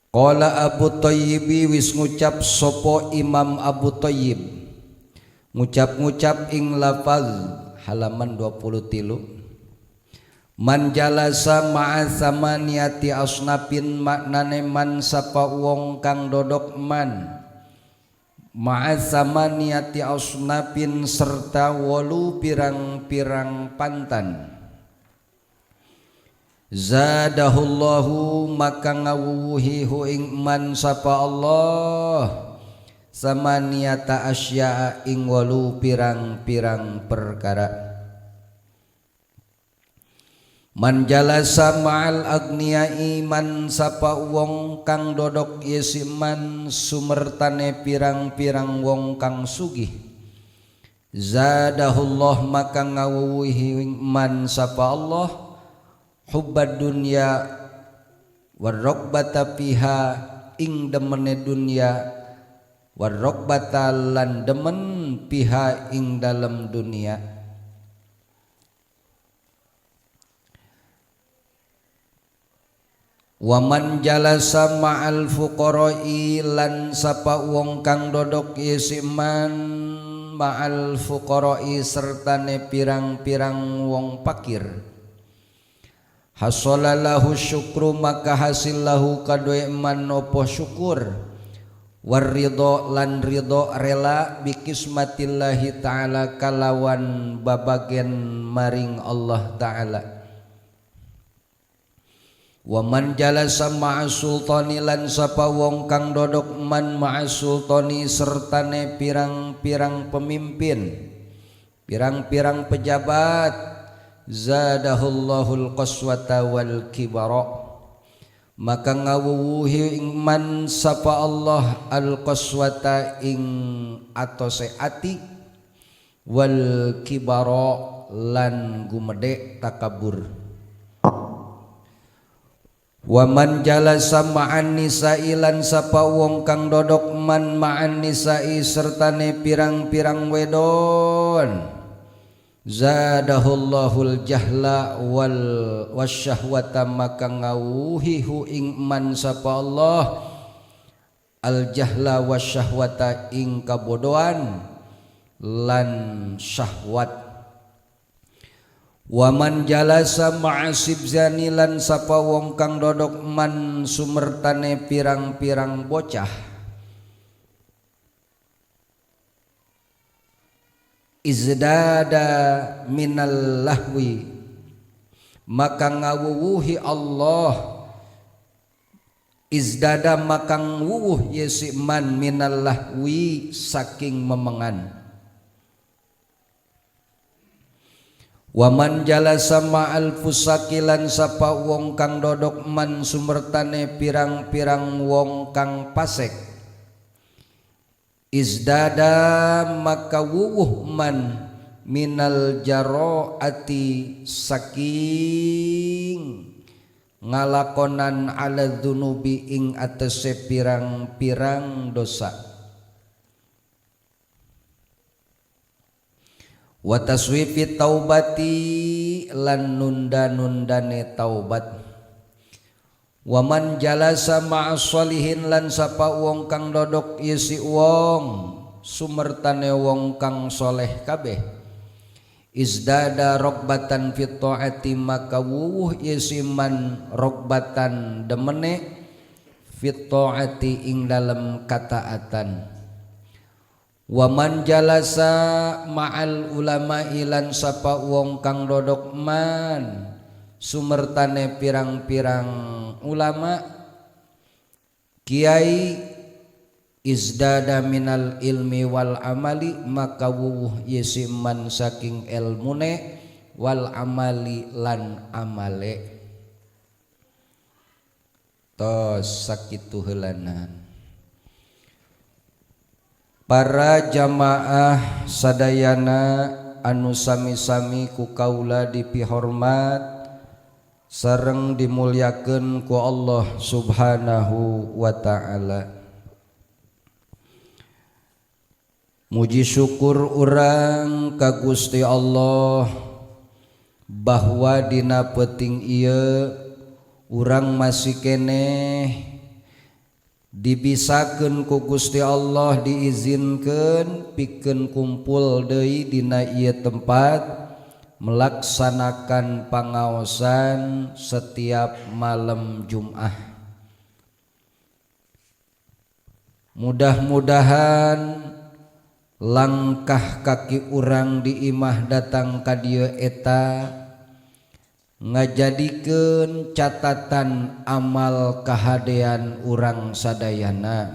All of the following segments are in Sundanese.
Qala Abu Thayyibi wis ngucap sopo Imam Abu Thayyib ngucap-ngucap ing lafaz halaman 23. Man jalasa ma'a samaniyati asnafin maknane man sapa wong kang dodok man ma'a samaniyati asnafin serta 8 pirang-pirang pantan. Zadahullahu maka ngawuhi hu ing man sapa Allah samaniyata asya'a ing 8 pirang-pirang perkara. Man jalasa ma'al agniai man sapa wong kang dodok yesi man sumertane pirang-pirang wong kang sugih. Zadahullah maka ngawuhi man sapa Allah hubbad dunya warrogbata fiha ing demene dunya warrogbata lan demen fiha ing dalam dunia. Waman jalasa ma'al fuqara'i lan sapa wong kang dodok yesiman ma'al fuqara'i sertane pirang-pirang wong pakir. Hasolalahu syukru maka hasil lahu kadue man nopo syukur warridho lan ridho rela bikismatillahi ta'ala kalawan babagen maring Allah ta'ala. Wa man jalasa ma'a sultani lan sapa wong kang dodok man ma'a sultani sertane pirang-pirang pemimpin pirang-pirang pejabat. Zadahullahul qaswata wal kibara maka ngawuhi ing man sapa Allah al qaswata ing atose ati wal kibara lan gumede takabur. Wa man jalasa ma'an nisa'i lan sapa wong kang dodok man ma'an nisa'i sertane pirang-pirang wedon. Zadahullahul jahla wal wasyahwata maka ngawuhi hu ing man sapa Allah al jahla wasyahwata ing kabodohan lan syahwat. Wa man jalasa ma'asib zani lan sapa wong kang dodok man sumertane pirang-pirang bocah. Izdada minal lahwi maka ngawuhi Allah izdada maka ngawuh yesi man minal lahwi saking memengan. Waman jalasa ma'al fusakilan sapa wong kang dodok man sumertane pirang-pirang wong kang pasek. Izdada maka wuwuh man minal jaro'ati saking ngalakonan ala dzunubi ing atase pirang-pirang dosa. Wa taswifi taubati lan nunda-nundane taubat. Waman jalasa ma'as sholihin lan sapa wong kang dodok yesi wong sumertane wong kang soleh kabeh. Izdada rogbatan fit ta'ati maka wuwuh yesi man rogbatan demene fit ta'ati ing dalam kataatan. Waman jalasa ma'al ulama ilan sapa wong kang dodok man sumertane pirang-pirang ulama kiai izdada minal ilmi wal amali maka wuwuh yesiman saking ilmune wal amali lan amale. Tos sakitu heulanan para jamaah sadayana anu sami-sami ku kaula dipihormat sareng dimulyakeun ku Allah Subhanahu wa ta'ala. Muji syukur urang ka Gusti Allah bahwa dina peuting ieu urang masih keneh dibisakeun ku Gusti Allah diizinkeun pikeun kumpul deui dina ieu tempat melaksanakan pangaosan setiap malam Jumat. Mudah-mudahan langkah kaki urang di imah datang ka dieu eta ngajadikeun catatan amal kahadean urang sadayana,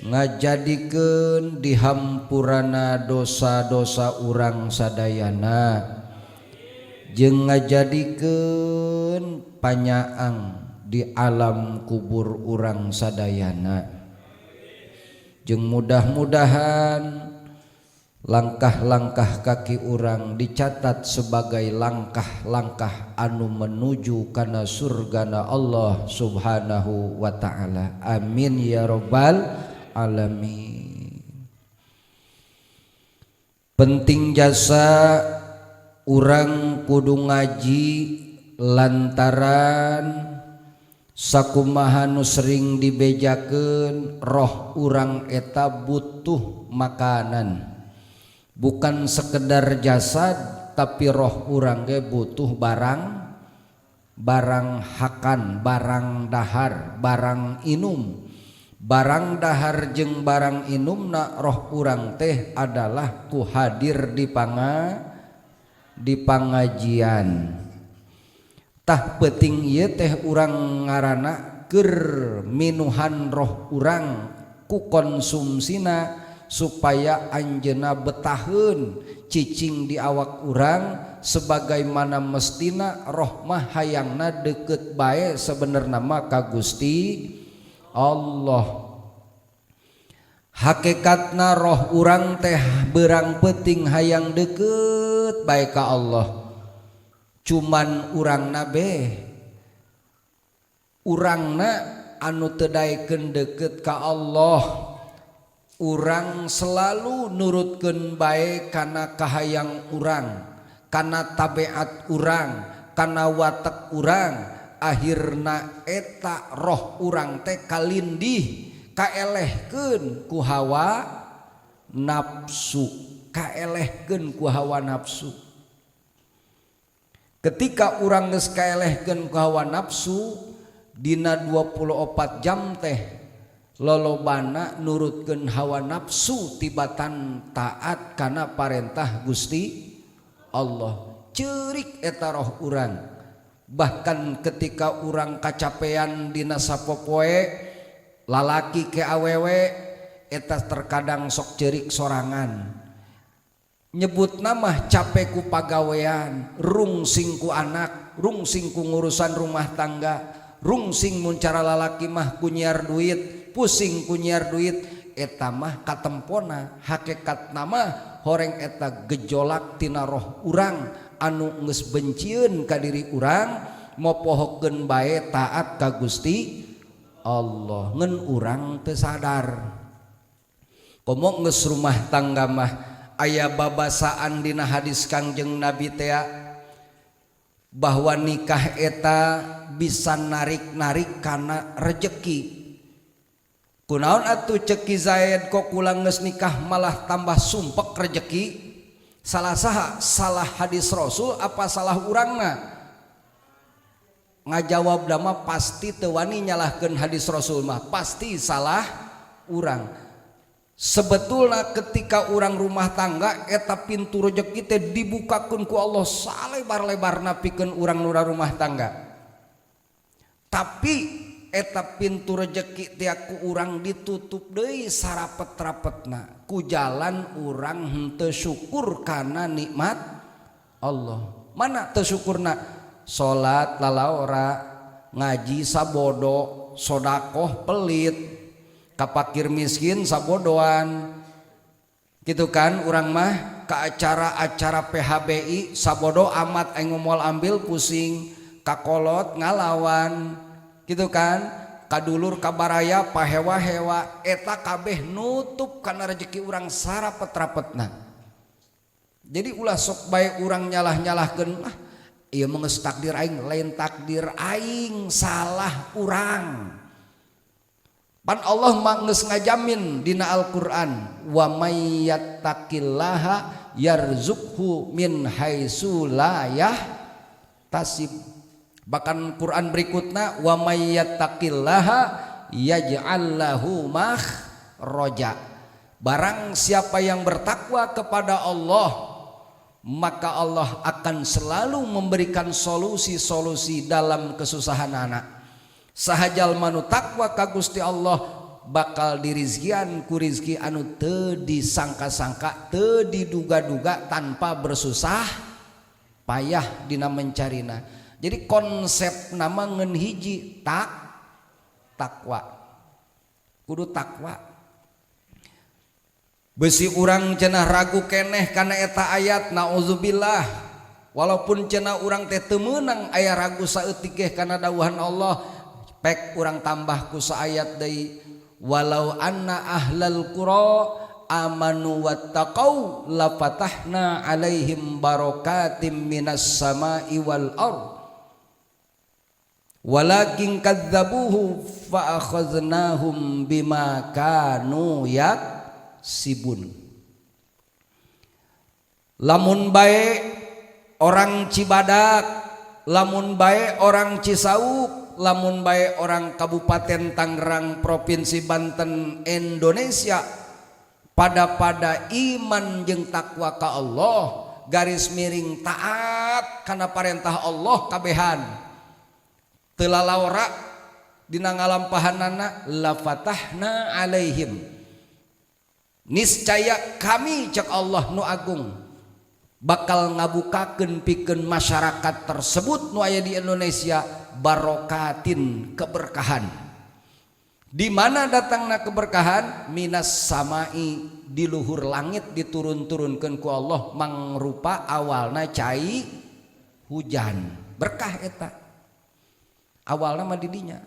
ngajadikeun dihampurana dosa-dosa urang sadayana, jeung ngajadikeun panyaang di alam kubur urang sadayana. Jeung mudah-mudahan langkah-langkah kaki urang dicatat sebagai langkah-langkah anu menuju kana surgana Allah subhanahu wa ta'ala. Amin ya rabbal alamin. Penting jasa urang kudu ngaji lantaran sakumaha nu sering dibejakeun roh urang eta butuh makanan. Bukan sekedar jasad tapi roh urang ge butuh barang hakan, barang dahar, barang inum. Barang dahar jeung barang inumna roh urang teh adalah ku hadir di pangajian. Tah penting ieu teh urang ngaranna keur minuhan roh urang ku konsumsina supaya anjeuna betaheun cicing di awak urang sebagaimana mestina roh mah hayangna deukeut bae sabenerna mah ka Gusti Allah. Hakikatna roh urang teh beurang penting hayang deukeut bae ka Allah. Cuman urangna anu teu daekeun deukeut ka Allah. Urang selalu nurutkeun bae kana kahayang urang, kana tabeat urang, kana watak urang, akhirna eta roh urang teh kalindih kaelehkeun ku hawa nafsu, kaelehkeun ku hawa nafsu. Ketika urang geus kaelehkeun ku hawa nafsu dina 24 jam teh lolobana nurutkeun hawa nafsu tibatan taat kana parentah Gusti Allah. Ceurik eta roh urang. Bahkan ketika urang kacapean dina sapopoe lalaki ke awewe eta terkadang sok ceurik sorangan. Nyebut nama capek ku pagawean, rungsing ku anak, rungsing ku ngurusan rumah tangga, rungsing mun cara lalaki mah ku nyiar duit, pusing ku nyiar duit. Eta mah katempona hakikat nama horeng eta gejolak tina roh urang anu geus bencieun ka diri urang mopohokeun bae taat ka Gusti Allah. Ngan urang teu sadar komo geus rumah tangga mah aya babasaan dina hadis Kangjeng Nabi teh bahwa nikah eta bisa narik-narik kana rejeki. Kunaon atuh cek Ki Zaid kok kulang geus nikah malah tambah sumpek rejeki? Salah saha? Salah hadis Rasul apa salah urangna? Ngajawab dama pasti teu wani nyalahkeun hadis Rasul mah, pasti salah urang. Sebetulna ketika urang rumah tangga eta pintu rejeki teh dibukakeun ku Allah salebar-lebarna pikeun urang nu rumah tangga. Tapi eta pintu rejeki teh ku urang ditutup deui sarapet-rapetna ku jalan urang henteu syukur kana nikmat Allah. Mana teu syukurna? Salat lalaora, ngaji sabodo, sodakoh pelit, kapakir miskin sabodoan. Gitu kan urang mah ka acara-acara PHBI sabodo amat aing moal ambil pusing, kakolot ngalawan. Gitu kan kadulur kabaraya pahewa-hewa eta kabeh nutup kana rezeki urang sarapet-rapetna. Jadi ulah sok bae urang nyalah-nyalahkeun ah ieu mah geus takdir aing, lain takdir aing salah urang. pan Allah geus ngajamin dina Al-Qur'an wa may yattaqillaha yarzuqhu min haitsu la yahtasib. Bahkan Quran berikutna wa may yattaqillaha yaj'al lahu makhraja. Barang siapa yang bertakwa kepada Allah, maka Allah akan selalu memberikan solusi-solusi dalam kesusahan anak. Sahajal manu takwa ka Gusti Allah bakal dirizkian ku rizki anu teu disangka-sangka, teu diduga-duga, tanpa bersusah payah dina mencarina. Jadi konsep nama ngeun hiji takwa. Kudu takwa. Besi urang cenah ragu keneh kana eta ayat, naudzubillah. Walaupun cenah urang teh teu meunang aya ragu saeutik ge kana dawuhan Allah, pek urang tambah ku saayat deui, walau anna ahlal qura amanu wattaqau la fatahna alaihim barakatim minas sama'i wal ard walakin kadzabuhu fa akhadnahum bima kanu yaksibun. Lamun bae orang Cibadak, lamun bae orang Cisauk, lamun bae orang Kabupaten Tangerang, Provinsi Banten, Indonesia, pada iman jeung takwa ka Allah, garis miring taat kana parentah Allah kabehan, teu lalaura dina ngalampahanana, la fatahna alaihim, niscaya kami cek Allah nu agung bakal ngabukakeun pikeun masyarakat tersebut nu aya di Indonesia barokatin, keberkahan. Di mana datangna keberkahan? Minas samai, di luhur langit diturun-turunkeun ku Allah, mangrupa awalna cai hujan, berkah eta awalna mah di dinya.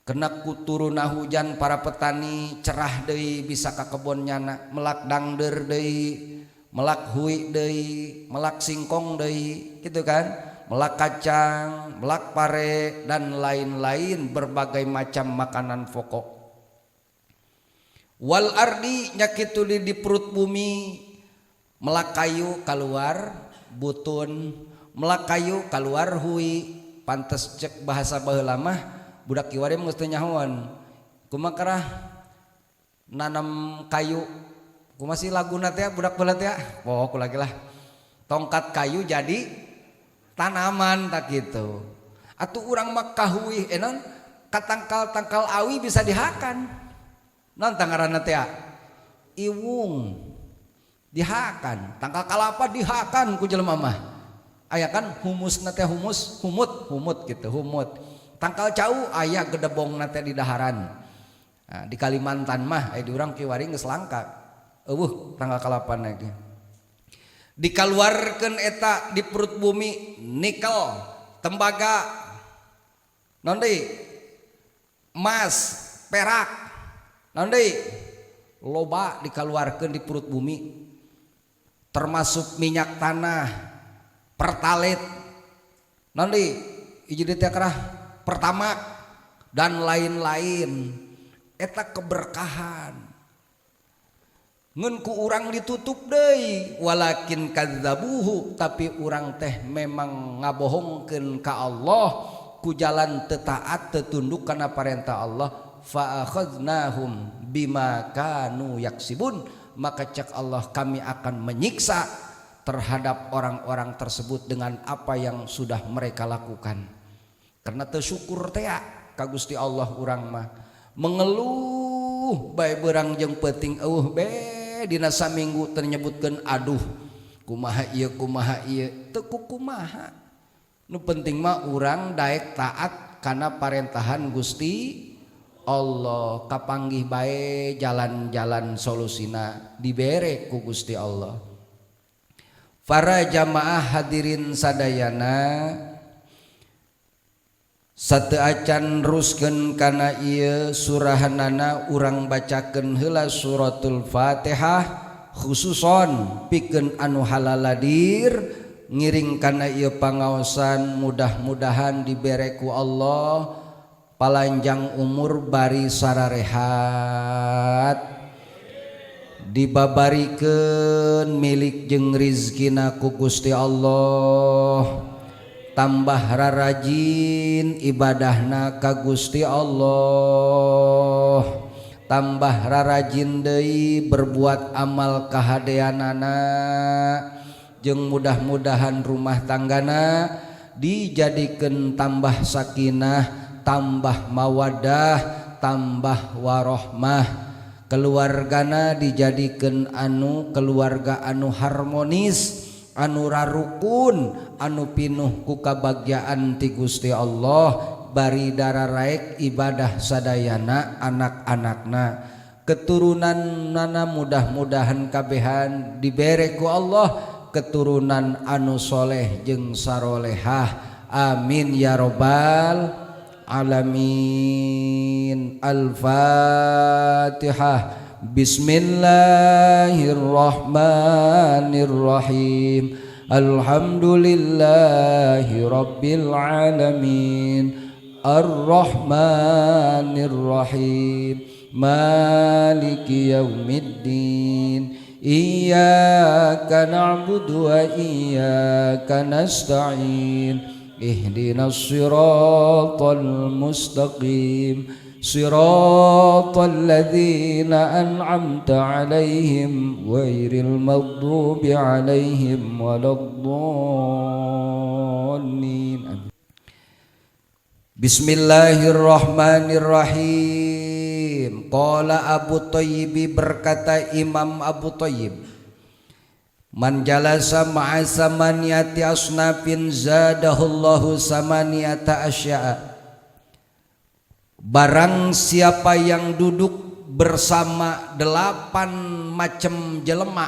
Kena kuturuna hujan para petani cerah deui bisa ka kebon nyana, melak dangder deui, melak hui deui, melak singkong deui, gitu kan, melak kacang, melak pare, dan lain-lain berbagai macam makanan pokok. Wal ardi nyakitu di perut bumi, melak kayu keluar butun, melak kayu keluar hui. Pantes cek bahasa baheula mah budak kiwari geus teu nyahoan kumaha kerah nanam kayu, kumaha sih laguna teh budak baheula teh, poho lagi lah, tongkat kayu jadi tanaman tak gitu. Atuh urang mah kahuih enon katangkal-tangkal awi bisa dihakan. Non tangaranna teh iwung dihakan, tangkal kalapa dihakan ku jelema mah. Aya kan humusna teh humut gitu, humut. Tangkal cau aya gedebongna teh di daharan. Nah, di Kalimantan mah aya di urang kiwari geus langka. Eueuh tangkal kalapana ge. Dikaluarkeun eta di perut bumi nikel, tembaga, naon deui? Emas, perak, naon deui? Loba dikaluarkeun di perut bumi. Termasuk minyak tanah, pertalite, naon deui? Hiji teh kerah pertamax dan lain-lain. Eta keberkahan. Ngeun ku urang ditutup deui, walakin kadzabuhu, tapi urang teh memang ngabohongkeun ka Allah ku jalan teu taat, teu tunduk kana parentah Allah. Fa akhadnahum bima kanu yaksibun, maka cek Allah kami akan menyiksa terhadap orang-orang tersebut dengan apa yang sudah mereka lakukan. Karena teu syukur teh ka Gusti Allah urang mah mengeluh bae beurang jeung peuting eueuh be dina saminggu teu nyebutkeun aduh kumaha ieu teu kumaha. Nu penting mah urang daek taat kana parentahan Gusti Allah, kapanggih bae jalan-jalan solusina dibere ku Gusti Allah. Para jamaah hadirin sadayana, sateu acan ruskeun kana ieu surahanana urang bacakeun heula suratul Fatihah khususon pikeun anu halaladir ngiring kana ieu pangaosan, mudah-mudahan dibere ku Allah palanjang umur bari sararehat dibabarikeun milik jeung rizkina ku Gusti Allah, tambah rarajin ibadahna ka Gusti Allah, tambah rarajin deui berbuat amal kahadeanana, jeung mudah-mudahan rumah tanggana dijadikeun tambah sakinah, tambah mawaddah, tambah warohmah, keluargana dijadikeun anu keluarga anu harmonis, anu rarukun, anu pinuh ku kabagyaan ti Gusti Allah, bari dararaek ibadah sadayana anak-anakna, keturunanna mudah-mudahan kabehan dibere ku Allah keturunan anu soleh jeung sarolehah, amin ya robbal alamin. Al-Fatihah. Bismillahirrahmanirrahim. Alhamdulillahi rabbil alamin. Ar-Rahmanirrahim. Maliki yaumiddin. Iyyaka na'budu wa iyyaka nasta'in. Ihdinas siratal mustaqim, siratal ladzina an'amta 'alaihim ghairil maghdubi 'alaihim waladdallin. Bismillahirrahmanirrahim. Qala Abu Thayyib, berkata Imam Abu Thayyib, man jalasa ma'a samaniyati asnafin zadahullahu samaniyata asya'a. Barang siapa yang duduk bersama 8 macam jelema,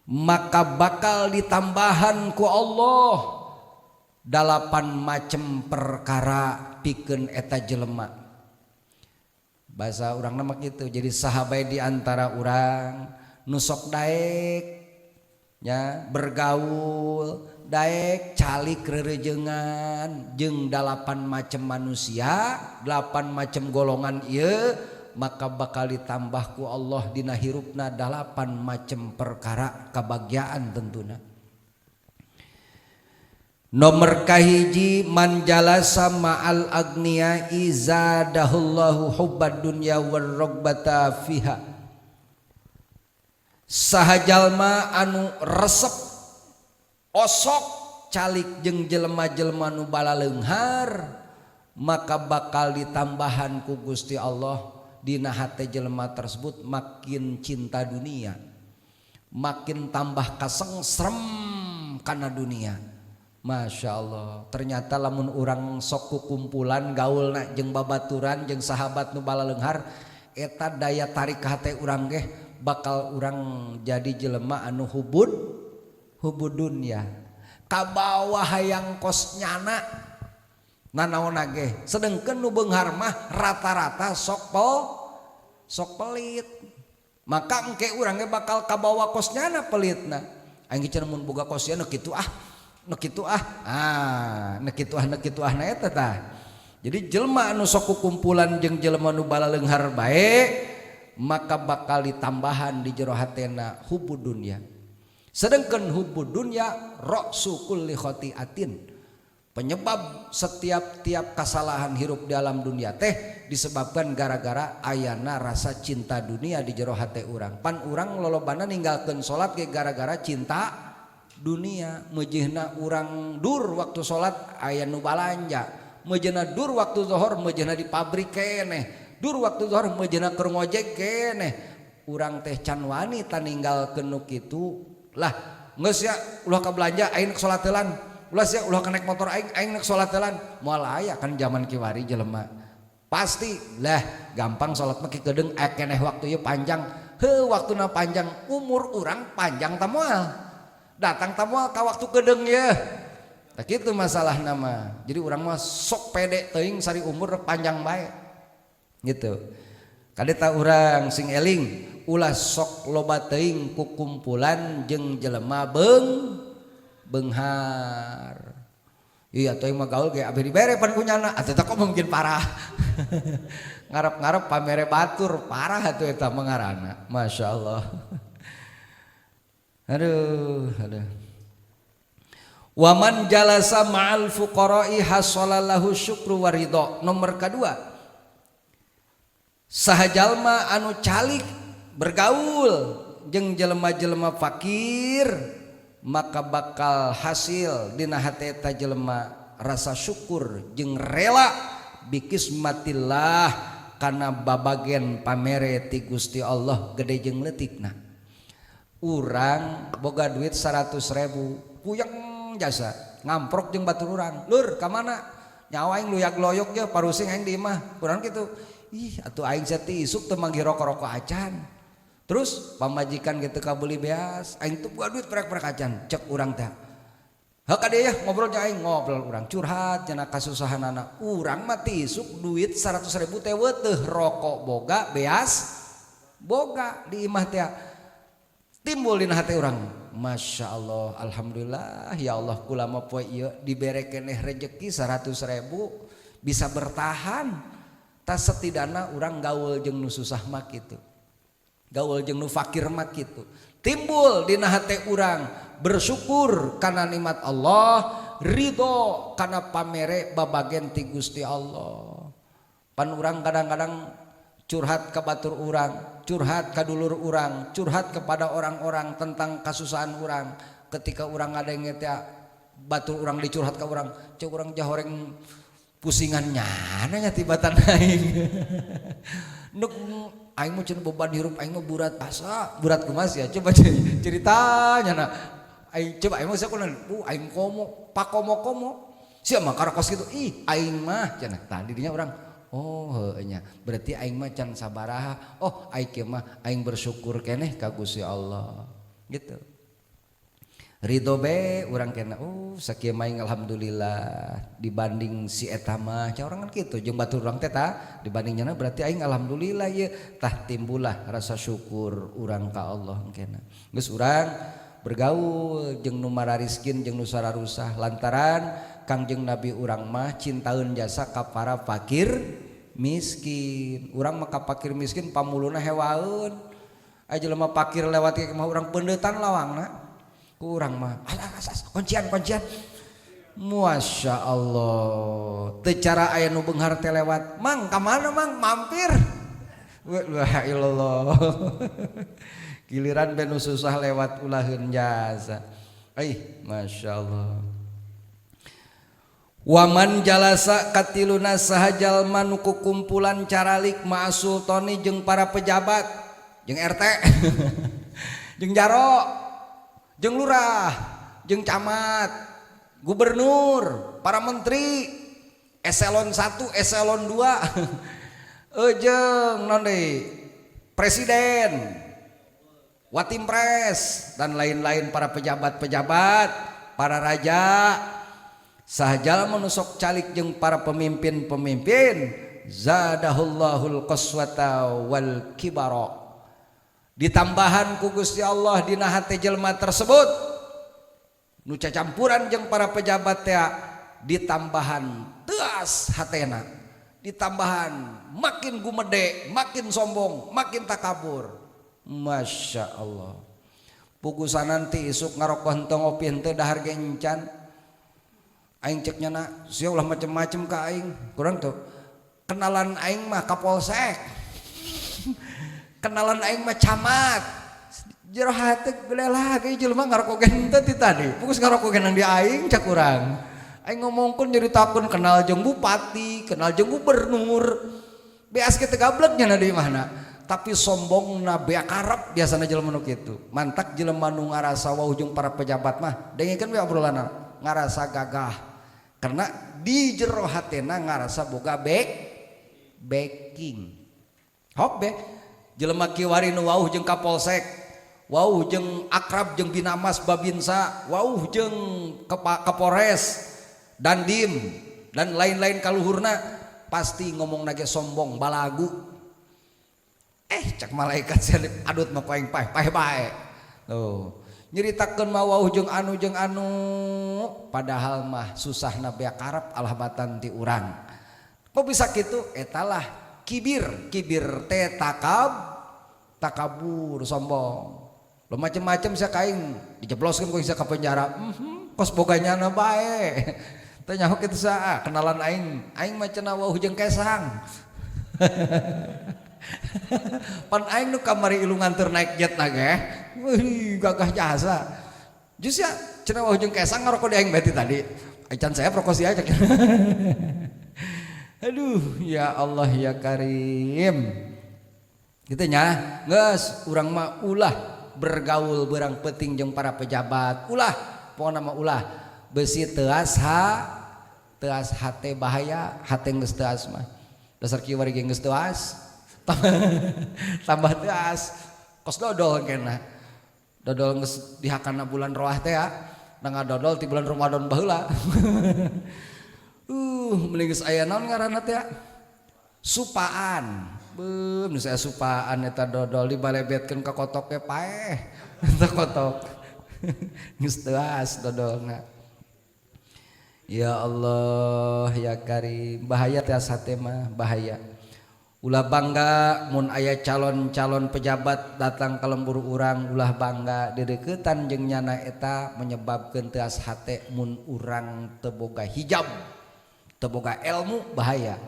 maka bakal ditambahan ku Allah 8 macam perkara pikeun eta jelema. Bahasa urang nama kitu. Jadi sahabat di antara urang nusok daek ya, bergaul daek calik rerejengan jeung 8 macam manusia, 8 macam golongan ieu, maka bakal ditambah ku Allah dina hirupna 8 macam perkara kabagyaan tentuna. Nomor kahiji, man jalasa ma'al agniya'i zadahullahu hubbad dunya war ragbata fiha. Saha jalma anu resep osok calik jeung jelema-jelema nu balaleunghar, maka bakal ditambahan ku Gusti Allah dina hate jelema tersebut makin cinta dunia, makin tambah kasengsrem kana dunia. Masya Allah. Ternyata lamun urang sok kukumpulan gaulna jeung babaturan jeung sahabat nu balaleunghar, eta daya tarik hate urang ge bakal urang jadi jelema anu hubud dunya, kabawa hayang kosnyana nanaonna ge. Sedengkeun nu beunghar mah rata-rata sok pelit, maka engke urang ge bakal kabawa kosnyana pelitna. Aing cenah mun boga kosnya nu kitu nu kitu na eta tah. Jadi jelema anu sok kumpulan jeung jelema nu balaleunghar bae, maka bakal ditambahan di jero hatena hubud dunya. Sedangkan hubud dunya ra'su kulli khati'atin, penyebab setiap kesalahan hirup di alam dunia teh disebabkan gara-gara ayana rasa cinta dunia di jero hate urang. Pan urang lolobana ninggalkeun salat ge gara-gara cinta dunia. Meujeuhna urang dur waktu salat aya nu balanja, meujeuhna dur waktu zuhur meujeuhna di pabrik keneh, dur waktu zuhur meujeuhna keur ngojek keneh. Urang teh can wani taninggalkeun nu kitu lah, geus ya ulah ka belanja aing nek salat teulan, ulah sia ulah ka naik motor aing nek salat teulan. Moal aya kan zaman kiwari jelema pasti lah gampang salat mah kedeung keneh waktu ieu panjang. Heuh waktuna panjang, umur urang panjang tah moal, datang tah moal ka waktu kedeung ye. Tah kitu masalahna mah. Jadi urang mah sok pede teuing sari umur panjang bae gitu. Kadeta urang sing eling ulah sok loba teuing ku kumpulan jeung jelema beunghar. iya tuh mah gaul ge abdi dibere pan kunyana atuh kok mungkin parah. Ngarep-ngarep pamere batur parah atuh eta mah ngaranna. Masyaallah. Aduh. Waman jalasa ma'al fuqara'i hasalallahu syukru waridho. Nomor kedua, saha jalma anu calik bergaul jeung jelema-jelema fakir maka bakal hasil dina hate eta jelema rasa syukur jeung rela bikismatillah kana babagen pamere ti Gusti Allah gede jeung leutikna. Urang boga duit 100.000 puyeng jasa ngamprok jeung batur urang, lur ka mana nyawa aing luyak loyok ge parusing aing di imah kurang kitu. Ih atuh aing seti isuk teu manggi rokok acan. Terus pamajikan gitu kabeli beas aing teu boga duit prek-prek acan cek urang teh. Heuh ka dieu ngobrol jeung aing ngobrol urang curhat cenah kasusahanana. Urang mah ti isuk duit 100.000 teh teu rokok boga beas boga di imah teh. Timbul dina hati urang. Masya Allah, alhamdulillah ya Allah kula mah poe ieu dibere keneh rezeki 100.000 bisa bertahan. Tas setidakna urang gaul jeung nu susah mah kitu. Gaul jeung nu fakir mah kitu. Timbul dina hati urang bersyukur kana nikmat Allah, ridho kana pamere babagen ti Gusti Allah. Pan urang kadang-kadang curhat ke batur urang, curhat ke dulur urang, curhat kepada orang-orang tentang kasusahan urang. Ketika urang ngadenge teh batur urang dicurhat ke urang, cek urang jahoreng pusingan nyana nya tibatan aing. Nuk aing mah cenah beban hirup aing mah burat asa, burat kumaha sia? Coba ceritanya na. Aing coba aing mah sakunaon? Aing komo, pakomo-komo. Sia mah karakos kitu. Ih, aing mah cenah. Tadi dinya urang oh nya berarti aing mah can sabaraha. Oh aing kieu mah aing bersyukur keneh ka Gusti Allah. Gitu. Ridho be urang kena sakieu mah aing alhamdulillah dibanding si eta mah. Ca urang kan kitu jeung batur urang teh tah dibandingnya berarti aing alhamdulillah ye tah timbullah rasa syukur urang ka Allah kena. Geus urang bergaul jeung nu marariskin jeung nu sararusah lantaran Kangjeng Nabi urang mah cintaeun jasa ka para fakir miskin. Urang mah ka fakir miskin pamuluna hewaeun. Aya jelema fakir lewat ke mah urang peundeutan lawangna. Ku urang mah kuncian. Masya Allah. Teu cara aya nu beunghar teh lewat. Mang ka mana mang mampir. La ilallah. Giliran benu susah lewat ulaheun jasa. Masya Allah. Waman jalasa katiluna sahajal manuku kumpulan caralik ma'asultoni jeung para pejabat jeung RT jeung jaro jeung lurah jeung camat gubernur para menteri eselon 1 eselon 2 jeung non deui presiden watimpres dan lain-lain para pejabat-pejabat para raja sahajal menusok calik jeung para pemimpin-pemimpin zadahullahul qaswata wal kibara ditambahan ku Gusti Allah dina hate jelema tersebut nu cacampuran jeung para pejabat teh ditambahan teas hatena ditambahan makin gumede makin sombong makin takabur. Masya Allah pugusan nanti isuk ngarokok henteu ngopi henteu dahar ge encan aing ceknya na sia ulah macem-macem ka aing kurang tuh kenalan aing mah kapolsek kenalan aing mah camat jero hate geula ge jelema ngarokogen teh ti tadi pugus ngarokogen di aing cak urang aing ngomongkeun nyaritakeun kenal jeung bupati kenal jeung gubernur beas kitu gableknya na di imahna tapi sombongna bea karep biasana jelema nu kitu mantak jelema nu ngarasa wau jeung para pejabat mah dengekeun we obrolanna ngarasa gagah karena di jero hatena ngarasa boga backing hobbe jelema kiwari nu wauh jeung kapolsek wauh jeung akrab jeung binamas babinsa wauh jeung kapolres dandim dan lain-lain kaluhurna pasti ngomong nage sombong balagu cak malaikat salib adut mah paeng paeh bae tuh nyeritakeun mah wauh jeung anu padahal mah susahna beak karep alhamatan ti urang. Kok bisa kitu? Etalah kibir teh takabur sombong. Lo macem-macem sia kaing dijebloskeun ku sia ka penjara. Kos boganyana bae. Teh nyaho kitu saha kenalan aing mah cenah wauh jeung kesang. Pan aing nu kamari ilungan teur naik jet na ge. Wih gagah jasa. Jus ya cenah wauh jeung kesang ngaroko di aing beti tadi. Acan saya prokosi aja. Aduh ya Allah ya Karim. Kitu nya geus urang mah ulah bergaul beurang penting jeung para pejabat. Ulah pokona mah ulah besi teuas hate bahaya, hate geus teuas mah. Dasar kieu bari geus teuas. Tambah teuas kos dodol kena. Dodol geus dihakana bulan Roah teh ya. Da ngadodol ti bulan Ramadan baheula. Mending geus aya naon ngaranna teh ya? Supaan. Beum nu saya supaan eta dodol dibalebetkeun ka kotok ge paeh. Eta kotok. Geus teuas dodolna. Ya Allah ya Karim, bahaya teh hate mah bahaya. Ulah bangga mun aya calon-calon pejabat datang ka lembur urang, ulah bangga dedeuketan jeung nyana eta menyebabkeun teu hate mun urang teu boga hijab, teu boga ilmu bahaya.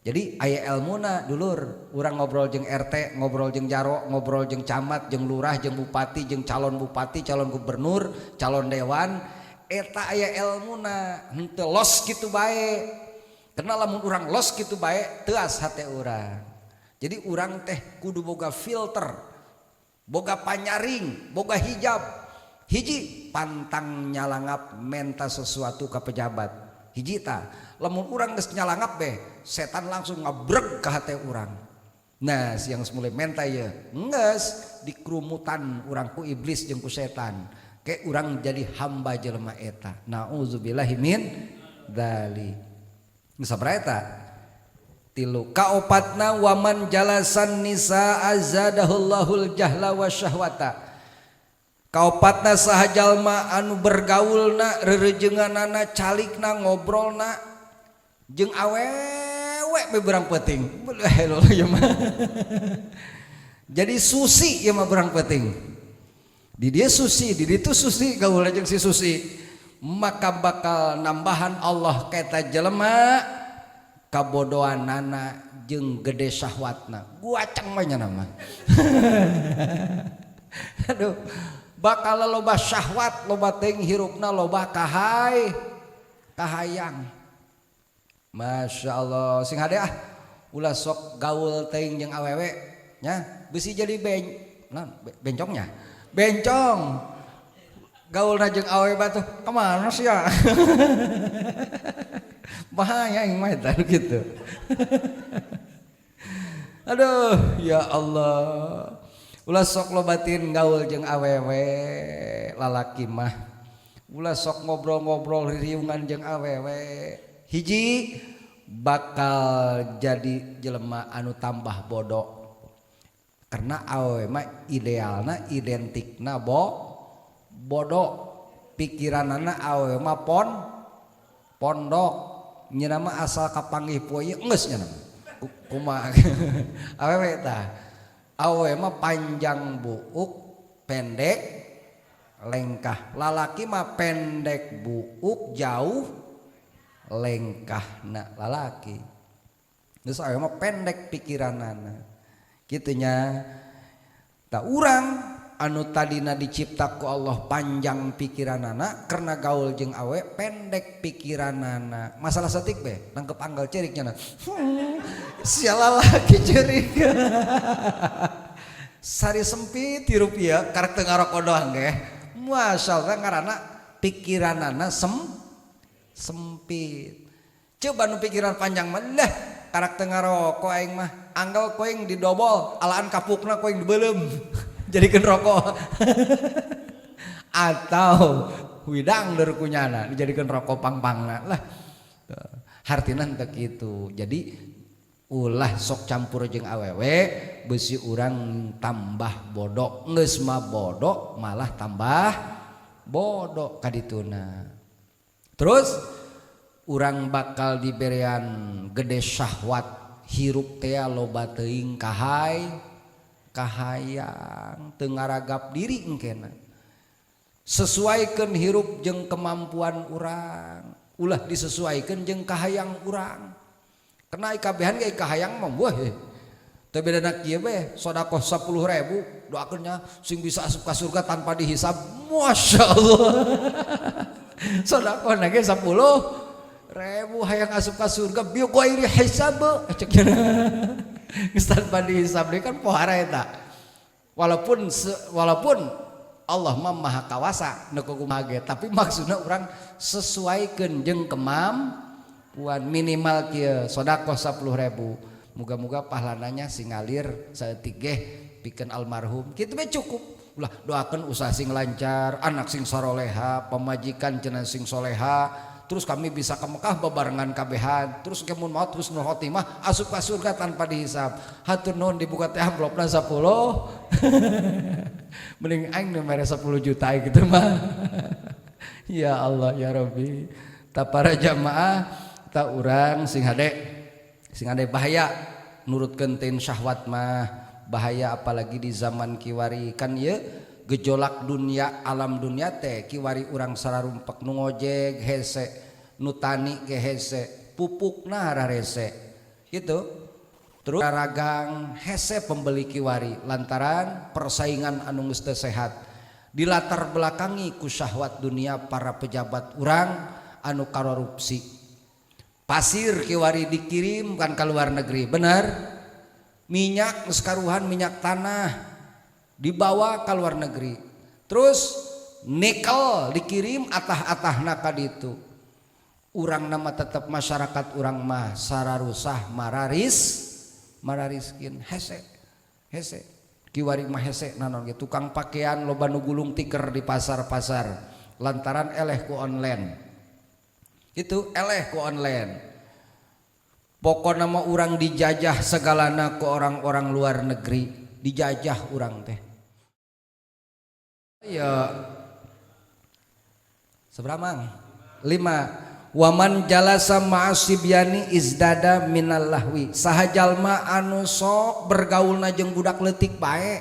Jadi aya ilmuna dulur, urang ngobrol jeung RT, ngobrol jeung jaro, ngobrol jeung camat, jeung lurah, jeung bupati, jeung calon bupati, calon gubernur, calon dewan, eta aya ilmuna, henteu los kitu bae. Karena lamun urang los kitu bae teuas hate urang. Jadi urang teh kudu boga filter, boga panyaring, boga hijab. Hiji pantang nyalangap menta sesuatu ka pejabat. Hiji ta, lamun urang geus nyalangap be, setan langsung ngabreg ka hate urang. Nah, siang semule menta ye, geus dikrumutan urang ku iblis jeung ku setan. Ke urang jadi hamba jelema eta. Nauzubillahi min dzalik. Sabaraha eta? Tilu kaopatna waman jalasan nisa azadahullahul jahla wa syahwata. Kaopatna saha jalma anu bergaulna reurejeunganana calikna ngobrolna jeung awewe beberang penting. Jadi susi ieu mah berang penting. Di dia susi, di ditu susi gaulna jeung si susi. Maka bakal nambahan Allah kata jelema kabodohanana jeung gede syahwatna. Guacang mah nya nama. Aduh, bakal loba syahwat, loba teuing hirupna, loba kahayang. Masya Allah, sing hade ulah sok gaul teuing jeung awewe nya beusi jadi bencongnya. Bencong. Gaul jeung awewe batu kemana sih ya? Bahaya yang mah eta gitu. Aduh ya Allah, ulah sok lobatin gaul jeung awewe lalaki mah, ulah sok ngobrol-ngobrol riungan jeung awewe. Hiji bakal jadi jelema anu tambah bodoh, karena awewe mah idealna identikna bodoh, pikiranana awewe mah pondok, nyeuna mah asal kapanggih poe geus nya nama. Kumaha awewe tah? Awewe mah panjang buuk, pendek lengkah. Lalaki mah pendek buuk, jauh lengkahna lalaki. Geus awewe mah pendek pikiranana. Kitu nya. Tah urang anu tadina dicipta ku Allah panjang pikiranana karena gaul jeung awe pendek pikiranana. Masalah setik be nangkep anggal ceriknya sia lalaki cerik. Sari sempit ti rupiah karek teu ngaroko doang ge. Masyaallah ngaranna pikiranana sempit. Coba nu pikiran panjang mah lah karek teu ngaroko aing mah anggal koing didobol alaan kapukna koing dibeulem. Jadikan rokok atau widang dari kunyana dijadikan rokok pang-pangna lah hartina teu kitu. Jadi ulah sok campur jeung awewe besi urang tambah bodoh geus mah bodoh malah tambah bodoh kadituna. Terus urang bakal diberian gede syahwat hirup teh loba teuing kahayang teu ngaragap diri engkena. Sesuaikeun hirup jeung kemampuan urang ulah disesuaikeun jeung kahayang urang. Kena ikabehan ge kahayang mah wah teu bedana kieu beh sedekah 10.000 doakeunnya sing bisa asup ka surga tanpa dihisab. Masyaallah. Sedekah ge 10.000 hayang asup ka surga bieu ghairi hisab cek geus tanpa dihisab deui kan pohara eta. Walaupun Allah mah maha kawasa nu kumaha ge tapi maksudna urang sesuaikeun jeung kemampuan minimal kieu sedekah 10.000 muga-muga pahalananya sing ngalir saeutik ge pikeun almarhum kitu mah cukup ulah doakeun usaha sing lancar anak sing saroleha pamajikan cenah sing soleha terus kami bisa ke Mekah bebarengan kabehan terus kemun maut husnul khotimah asup ka surga tanpa dihisab hatur nuhun dibuka teh amplopna 10 mending aing nu mere 10 juta gitu mah. Ya Allah ya Rabbi ta para jamaah ta urang sing hade bahaya nurutkeun tin syahwat mah bahaya apalagi di zaman kiwari kan ye gejolak dunia alam dunia teh kiwari urang sararumpek nu ngojek hese nu tani ge hese pupukna rarese gitu terus ragang hese pembeli kiwari lantaran persaingan anu geus teu sehat dilatar belakangi ku syahwat dunia para pejabat urang anu korupsi. Pasir kiwari dikirim kan ke luar negeri benar minyak sekaruhan minyak tanah dibawa ke luar negeri terus nikel dikirim atah-atahna ka ditu urang nama tetap masyarakat urang mah sararusah marariskin hese kiwari mah hese nanon gitu tukang pakaian loba nu gulung tiker di pasar-pasar lantaran eleh ku online itu eleh ku online pokok nama orang dijajah segalana ku orang-orang luar negeri dijajah orang teh ya seberapa 5 waman jalasa ma'asibyani izdada minal lahwi saha jalma anu sok bergaulna jeung budak leutik bae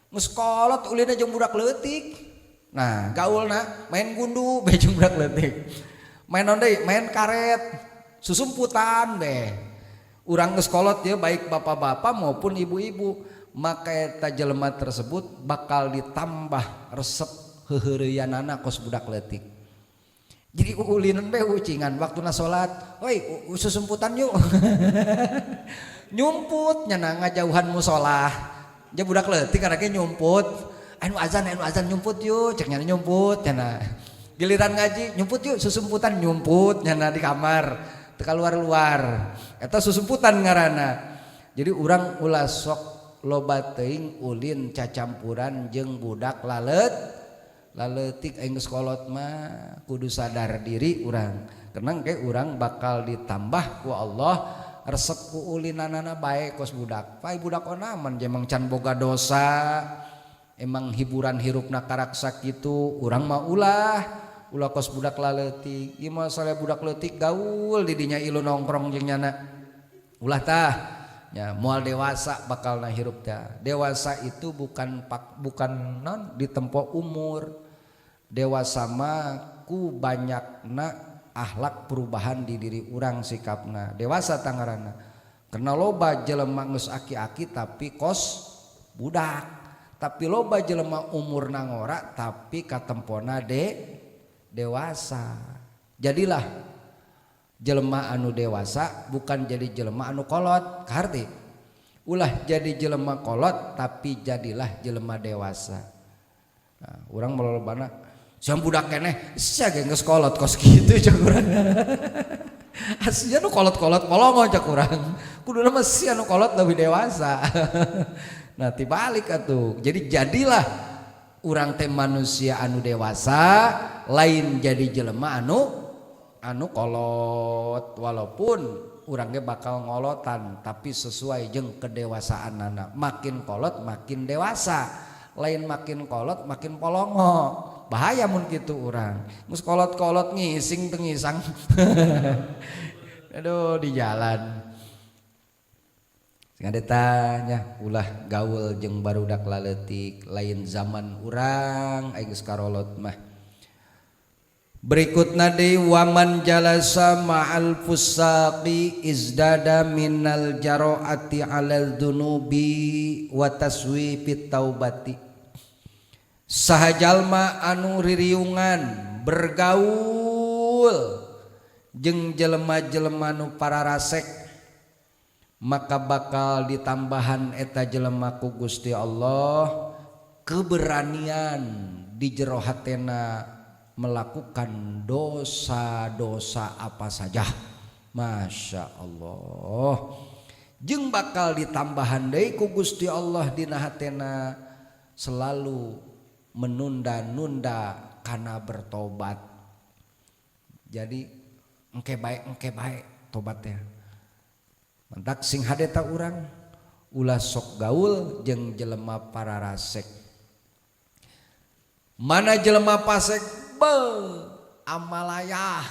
geus kolot ulina jeung budak leutik nah gaulna main gundu bae jeung budak leutik main onde main karet susumputan deh urang geus kolot ya baik bapak-bapak maupun ibu-ibu maka eta jelema tersebut bakal ditambah resep heureuyanana kos budak leutik jadi ulinan be ucingan waktuna salat woi susumputan yuk nyumput nya ngajauhan musola ja budak leutik karena nyumput anu azan nyumput yuk cek nya nyumput nya giliran ngaji nyumput yuk susumputan nyumput nyana di kamar teka luar eta susumputan ngaranna jadi urang ulah sok loba teuing ulin cacampuran jeung budak laleutik aing geus kolot mah kudu sadar diri urang karena ge urang bakal ditambah ku Allah resep ku ulinanana bae kos budak pai budak onaman jemang can boga dosa emang hiburan hirupna karaksa kitu urang mah ulah kos budak laleutik ieu mah sale budak leutik gaul di dinya ilu nongkrong jeung nyana ulah tah ya moal dewasa bakalna hirup teh dewasa itu bukan non ditempo umur dewasa mah ku banyakna akhlak perubahan di diri urang sikapna dewasa tangarana karena loba jelema geus aki-aki tapi kos budak tapi loba jelema umurna ngora tapi katempona dewasa jadilah jelema anu dewasa bukan jadi jelema anu kolot karti ulah jadi jelema kolot tapi jadilah jelema dewasa nah, urang melolobana siam budak keneh sia ge geus kolot kos kitu cak urang aslinya nu kolot-kolot molongo cak urang kuduna mah sia nu kolot leuwih dewasa nah tibalik atuh jadi jadilah urang teh manusia anu dewasa lain jadi jelema anu kolot walaupun urang ge bakal ngolotan tapi sesuai jeung kedewasaan anak. Makin kolot makin dewasa, lain makin kolot makin polongo. Bahaya mun kitu urang. Mus kolot-kolot ngising teu ngisang. Aduh di jalan. Sing tanya ulah gaul jeung barudak laletik lain zaman urang aing geus karolot mah. Berikutna deui waman jalasa ma'al fusaqi izdada minal jaraati 'alal dunubi wa taswifit taubati. Saha jalma anu ririungan bergaul jeung jelema-jelema nu pararasek maka bakal ditambahan eta jelema ku Gusti Allah keberanian di jero hatena melakukan dosa-dosa apa saja. Masya Allah. Jeung bakal ditambahan deui ku Gusti Allah dina hatena selalu menunda-nunda karena bertobat. Jadi engke baik tobatnya. Mentak sing hadeta urang ulah sok gaul jeung jelema pararasek. Mana jelema pasek amalayah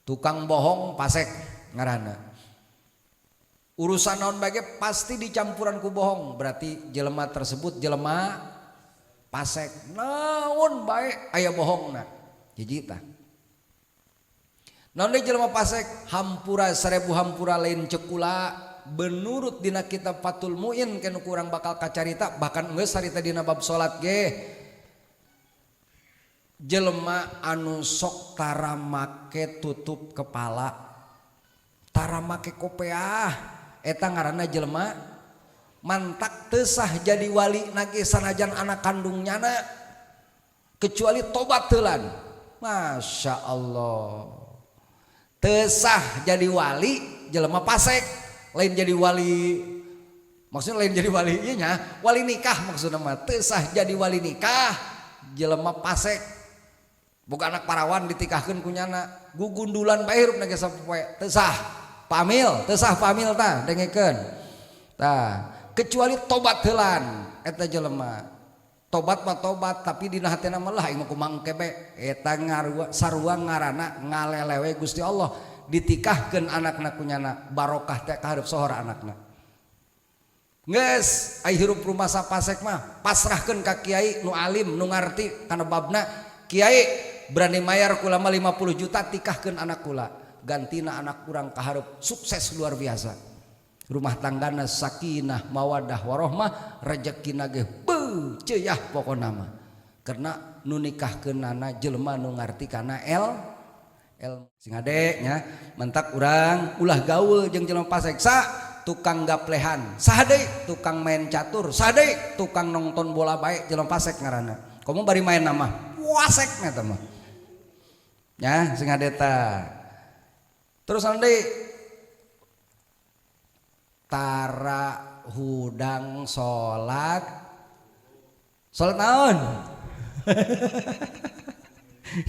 tukang bohong pasek ngaranna. Urusan naon bage pasti dicampuran ku bohong, berarti jelema tersebut jelema pasek. Naon bae aya bohongna hiji tah. Naon deui jelema pasek hampura 1000 hampura lain cekula menurut dina kitab Fathul Muin kanu kurang bakal kacarita bahkan geus harita dina bab salat ge. Jelema anu sok tara make tutup kepala, tara make kopiah, eta ngaranna jelema mantak teu sah jadi wali nage sanajan anak kandungnyana kecuali tobat teulan. Masya Allah. Teu sah jadi wali jelema pasek, lain jadi wali maksudnya lain jadi wali ieu nya, wali nikah maksudna mah teu sah jadi wali nikah jelema pasek. Bukan anak parawan ditikahkeun ku nyana gugundulan bae hirupna ge sapoe teu sah pamil tah dengekeun tah kecuali tobat heulan eta jelema tobat mah tobat tapi dina hatena mah lah aing mah kumang kebe eta sarua ngaranna ngalelewe Gusti Allah ditikahkeun anakna ku nyana barokah teh ka hareup sohor anakna geus ai hirup rumah sapasek mah pasrahkeun ka kiai nu alim nu ngarti kana babna kiai berani mayar kula mah 50 juta tikahkeun anak kula gantina anak kurang kahareup sukses luar biasa rumah tanggana sakinah mawadah warahmah rezekina ge ceuyah pokona mah karena nu nikahkeunana jelema nu ngarti kana sing ade nya mentak urang ulah gaul jeung jelema pasek sa tukang gaplehan saha deui tukang main catur saha deui tukang nonton bola bae jelema pasek ngaranna komo bari main mah wasek eta mah ya sing adeta terus ande tara hudang salat naon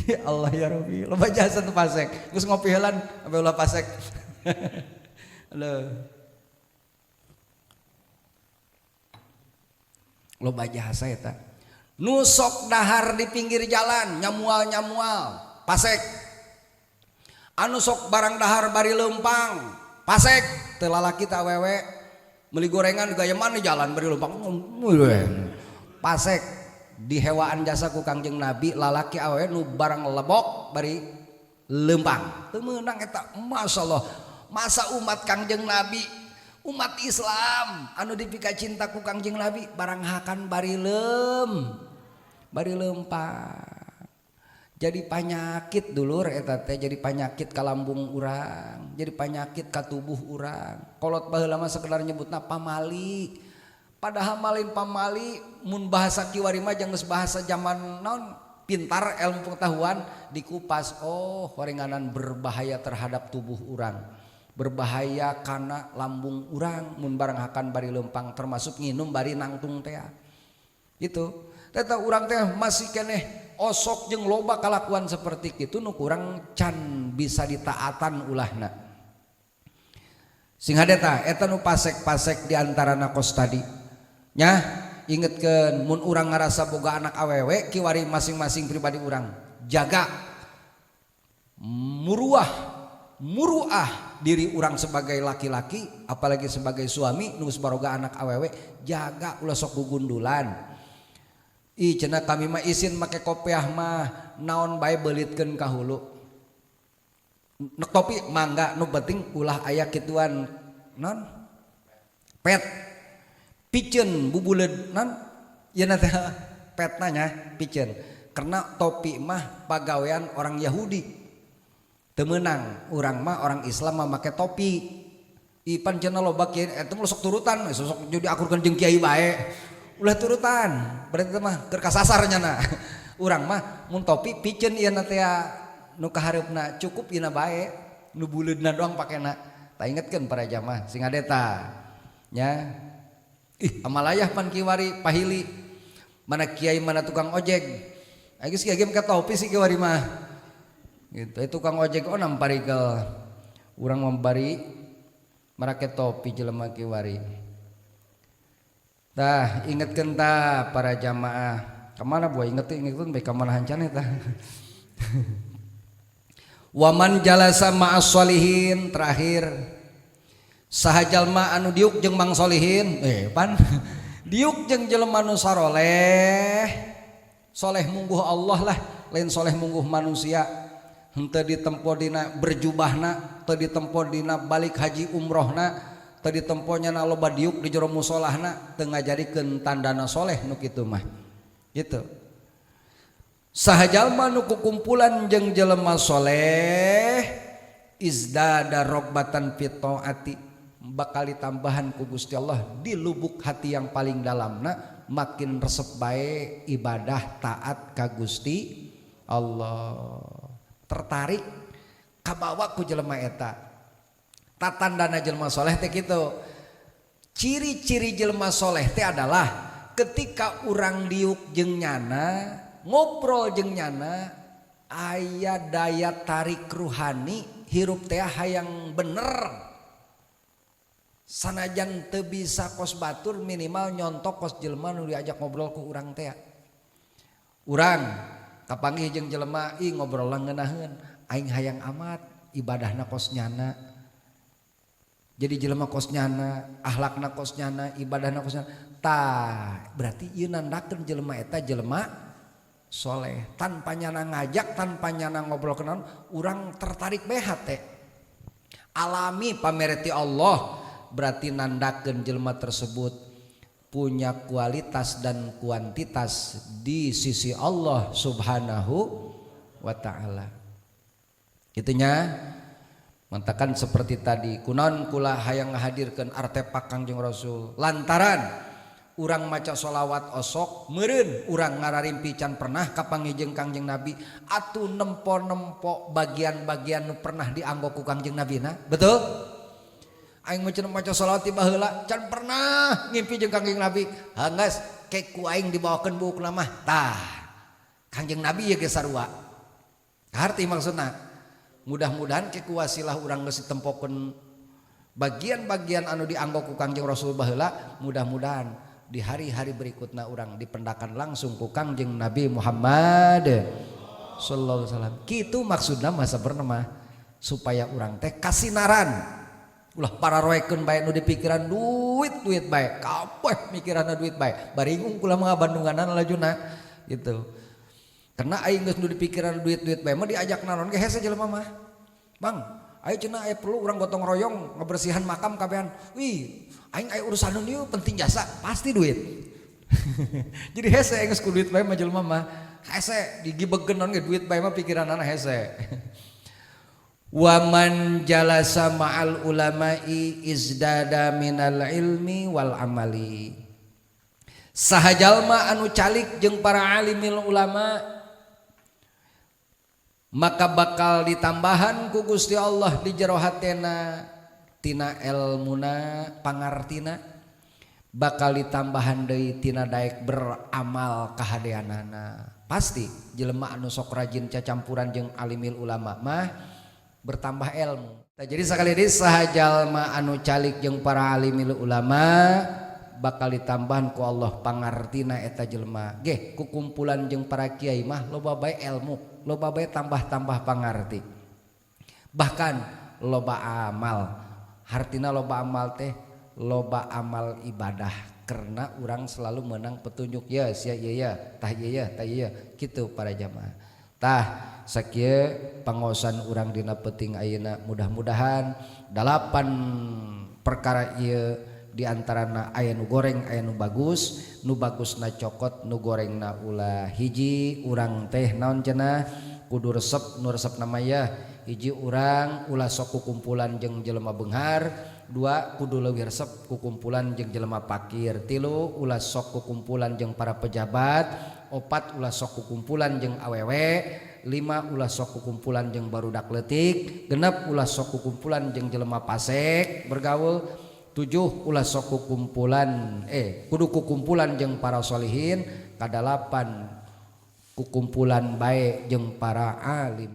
ya Allah ya Rabbi lo baca satu pasek geus ngopi heulan sampai ulah pasek lo baca hasa eta nu sok dahar di pinggir jalan nyamual pasek anu sok barang dahar bari lempang pasek teu lalaki teh awewe meuli gorengan gaya mana jalan bari lempang pasek di hewaan jasa ku Kangjeng Nabi lalaki awewe nu barang lebok bari lempang teu meunang eta masyaallah masa umat Kangjeng Nabi umat Islam anu dipika cinta ku Kangjeng Nabi barang hakan bari lempang jadi penyakit dulur eta teh jadi penyakit ka lambung urang jadi penyakit ka tubuh urang kolot baheula mah sekedar nyebutna pamali padahal malin pamali mun bahasa kiwari mah jeung geus bahasa zaman naon pintar ilmu pengetahuan dikupas oh horenganan berbahaya terhadap tubuh urang berbahaya kana lambung urang mun barang hakan bari lempang termasuk nginum bari nangtung teh gitu eta urang teh masih keneh osok jeung loba kalakuan seperti itu nu kurang can bisa ditaatan ulahna sing hadeta eta nu pasek-pasek diantarana kos tadi nya ingetkeun mun urang ngarasa boga anak awewe kiwari masing-masing pribadi urang jaga muruah diri urang sebagai laki-laki apalagi sebagai suami nu baroga anak awewe jaga ulah sok gugundulan cenah kami mah isin make kopiah mah naon bae beulitkeun ka hulu nek topi mangga nu penting ulah aya kituan non pet piceun bubuleud non yeuna teh petna nya piceun karena topi mah pagawean orang Yahudi teu meunang urang mah orang Islam mah make topi ipan cenah loba kieu eta mah sok turutan sok jadi akurkeun jeung kiai bae ulah turutan berarti mah keur kasasar nyana urang mah mun topi piceun ieu na teh nu kahareupna cukup ieu bae nu buleudna doang pakena tak ingetkeun para jamaah sing adeta nya amalayah pan kiwari pahili mana kiai mana tukang ojek geus kiai make topi si kiwari mah gitu tukang ojek namparikeul urang membari marake topi jelema kiwari tah ingetkeun tah para jamaah kamana boy ingetkeun bae kamana hancan eta waman jalasa ma'as solihin terakhir saha jalma anu diuk jeung mang solihin pan diuk jeung jelema nu saroleh soleh mungguh Allah lah lain soleh mungguh manusia henteu ditempo dina berjubahna teu ditempo dina balik haji umrohna teu ditempo nya loba diuk di jero musolahna teu ngajadikeun tandana soleh nu kitu mah gitu saha jalma nu kukumpulan jeung jelema soleh izdada robbatan fi taati bakal ditambahan ku Gusti Allah di lubuk hati yang paling dalamna makin resep bae ibadah taat ka Gusti Allah tertarik kabawa ku jelema eta tatandana jelema soleh teh kitu ciri-ciri jelema soleh teh adalah ketika urang diuk jeung nyana ngobrol jeung nyana aya daya tarik ruhani hirup teh hayang bener sanajan teu bisa kos batur minimal nyontok kos jelema nu diajak ngobrol ku urang teh urang kapanggih jeung jelema ngobrol ngeunaheun aing hayang amat ibadahna kos nyana jadi jelema kos nyana akhlakna kos nyana ibadahna kos nyana tah berarti ieu nandakeun jelema eta jelema soleh tanpa nyana ngajak tanpa nyana ngobrol kenaon urang tertarik bae hate alami pamerti Allah berarti nandakeun jelema tersebut punya kualitas dan kuantitas di sisi Allah Subhanahu wa taala. Kitunya mantakan seperti tadi kunaon kula hayang ngahadirkeun artefak Kangjeng Rasul lantaran urang maca sholawat osok meureun urang ngararimpi can pernah kapanggih Kangjeng Nabi atuh nempo-nempo bagian-bagian nu pernah dianggo ku Kangjeng Nabi na betul aing maca sholawat ti baheula can pernah ngimpi jeung Kangjeng Nabi hanggeus ke ku aing dibawakeun buukna mah tah Kangjeng Nabi ye ge sarua harti maksudna mudah-mudahan ke ku wasilah urang geus ditempokeun bagian-bagian anu dianggo ku Kangjeng Rasul baheula mudah-mudahan di hari-hari berikutnya orang dipendakan langsung ku Kangjeng Nabi Muhammad sallallahu alaihi wasallam kitu maksudna masa bernama supaya orang teh kasinaran ulah pararoekeun bae nu dipikiran duit bae kabeh mikiranna duit bae baringung kula mah Bandunganan lajuna gitu karena aing geus nu dipikiran duit bae mah diajak naon ge hese jelema mah Bang ayo cenah aya perlu urang gotong royong ngebersihan makam kabehan wih aing aya urusan ieu penting jasa pasti duit jadi hese geus ku duit bae mah jelema mah hese digibegkeun naon ge duit bae mah pikiranna hese wa man jalasa ma'al ulama'i izdada minal ilmi wal amali saha jalma anu calik jeung para alimil ulama maka bakal ditambahan ku Gusti Allah di jero hatena tina elmuna pangartina bakal ditambahan deui tina daek beramal kahadeanana pasti jelema anu sok rajin cacampuran jeung alimil ulama mah bertambah ilmu. Jadi sekali deui saha jalma anu calik jeung para alimil ulama bakal ditambahan ku Allah pangartina eta jelema ge ku kumpulan jeung para kiai mah loba bae ilmu, loba bae tambah-tambah pangarti, bahkan loba amal. Hartina loba amal teh loba amal ibadah karena orang selalu menang petunjuk ya sia ieu tah ieu tah ieu kitu para jamaah. Tah sakieu pangaosan urang dina peuting ayeuna, mudah-mudahan 8 perkara ieu diantarana aya nu goreng aya nu bagusna cokot, nu gorengna ulah. Hiji urang teh naon cenah kudu resep, nu resep namanya hiji urang ulah sok kukumpulan jeung jelema beunghar, 2 kudu leuwih resep kukumpulan jeung jelema pakir, 3 ulah sok kukumpulan jeung para pejabat, 4 ulah sok kukumpulan jeung awewe, 5 ulah sok kukumpulan jeung barudak leutik, 6 ulah sok kukumpulan jeung jelema pasek bergaul, 7 ulah sok kukumpulan kudu kukumpulan jeung para sholihin, 8 kukumpulan bae jeung para alim.